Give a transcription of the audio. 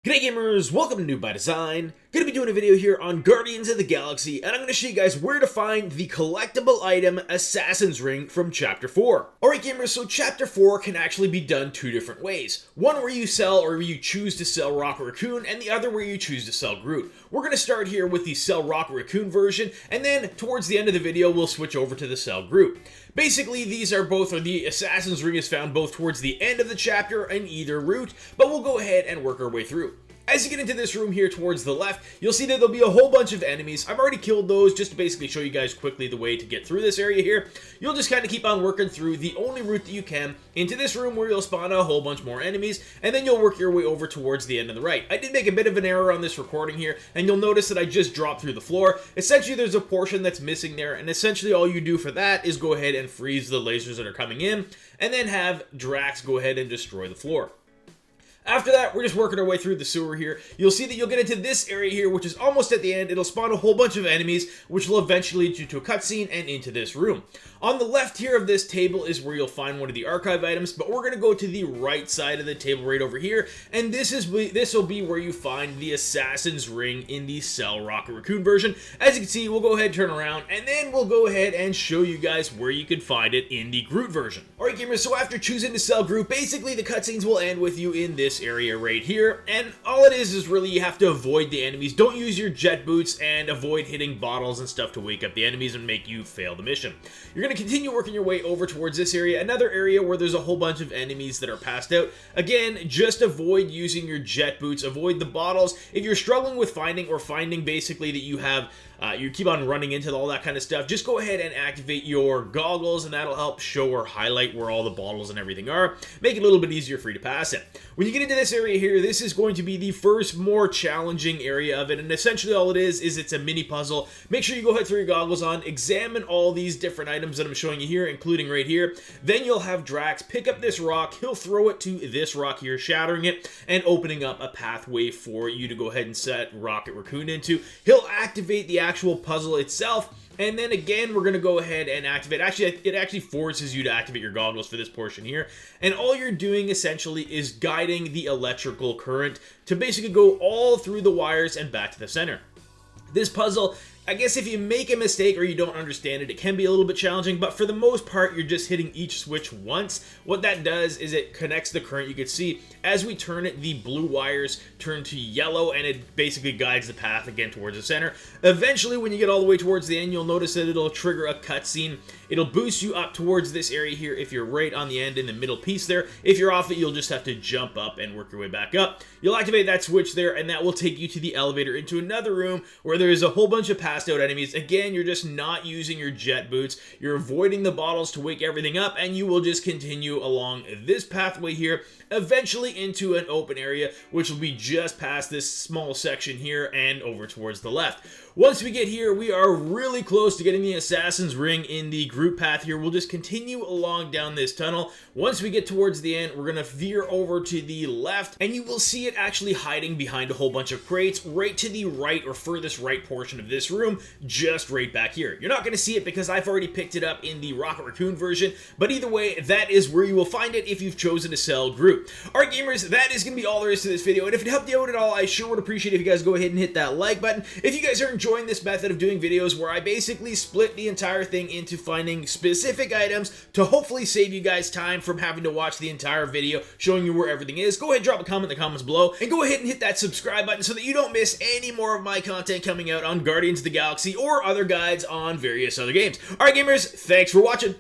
G'day gamers, welcome to New by Design. Gonna be doing a video here on Guardians of the Galaxy, and I'm gonna show you guys where to find the collectible item Assassin's Ring from Chapter 4. Alright gamers, so Chapter 4 can actually be done two different ways. One where you sell or where you choose to sell Rocket Racoon, and the other where you choose to sell Groot. We're gonna start here with the sell Rocket Racoon version, and then towards the end of the video we'll switch over to the sell Groot. Basically, these are both, or the Assassin's Ring is found both towards the end of the chapter and either route, but we'll go ahead and work our way through. As you get into this room here towards the left, you'll see that there'll be a whole bunch of enemies. I've already killed those just to basically show you guys quickly the way to get through this area here. You'll just kind of keep on working through the only route that you can into this room where you'll spawn a whole bunch more enemies, and then you'll work your way over towards the end on the right. I did make a bit of an error on this recording here, and you'll notice that I just dropped through the floor. Essentially, there's a portion that's missing there, and essentially all you do for that is go ahead and freeze the lasers that are coming in, and then have Drax go ahead and destroy the floor. After that, we're just working our way through the sewer here. You'll see that you'll get into this area here, which is almost at the end. It'll spawn a whole bunch of enemies, which will eventually lead you to a cutscene and into this room. On the left here of this table is where you'll find one of the archive items, but we're going to go to the right side of the table right over here, and this will be where you find the Assassin's Ring in the Sell Rocket Racoon version. As you can see, we'll go ahead and turn around, and then we'll go ahead and show you guys where you can find it in the Groot version. Alright gamers, so after choosing to sell Groot, basically the cutscenes will end with you in this area right here, and all it is really you have to avoid the enemies. Don't use your jet boots and avoid hitting bottles and stuff to wake up the enemies and make you fail the mission. You're going to continue working your way over towards this area, another area where there's a whole bunch of enemies that are passed out. Again, just avoid using your jet boots, avoid the bottles. If you're struggling with finding basically that you have you keep on running into all that kind of stuff, just go ahead and activate your goggles, and that'll help show or highlight where all the bottles and everything are. Make it a little bit easier for you to pass it. When you get into this area here, this is going to be the first more challenging area of it, and essentially all it is it's a mini puzzle. Make sure you go ahead, throw your goggles on, examine all these different items that I'm showing you here, including right here. Then you'll have Drax pick up this rock, he'll throw it to this rock here, shattering it, and opening up a pathway for you to go ahead and set Rocket Racoon into. He'll activate the actual puzzle itself, and then again we're going to go ahead and activate. Actually, it actually forces you to activate your goggles for this portion here, and all you're doing essentially is guiding the electrical current to basically go all through the wires and back to the center. This puzzle, I guess if you make a mistake or you don't understand it, it can be a little bit challenging, but for the most part, you're just hitting each switch once. What that does is it connects the current. You can see as we turn it, the blue wires turn to yellow, and it basically guides the path again towards the center. Eventually, when you get all the way towards the end, you'll notice that it'll trigger a cutscene. It'll boost you up towards this area here if you're right on the end in the middle piece there. If you're off it, you'll just have to jump up and work your way back up. You'll activate that switch there, and that will take you to the elevator into another room where there is a whole bunch of passed out enemies. Again, you're just not using your jet boots. You're avoiding the bottles to wake everything up, and you will just continue along this pathway here, eventually into an open area, which will be just past this small section here and over towards the left. Once we get here, we are really close to getting the Assassin's Ring in the Groot path here. We'll just continue along down this tunnel. Once we get towards the end, we're going to veer over to the left, and you will see it actually hiding behind a whole bunch of crates right to the right or furthest right portion of this room, just right back here. You're not going to see it because I've already picked it up in the Rocket Racoon version, but either way, that is where you will find it if you've chosen to sell Groot. Alright gamers, that is going to be all there is to this video, and if it helped you out at all, I sure would appreciate it if you guys go ahead and hit that like button. If you guys are enjoying this method of doing videos where I basically split the entire thing into finding specific items to hopefully save you guys time from having to watch the entire video showing you where everything is, go ahead and drop a comment in the comments below, and go ahead and hit that subscribe button so that you don't miss any more of my content coming out on Guardians of the Galaxy or other guides on various other games. Alright gamers, thanks for watching.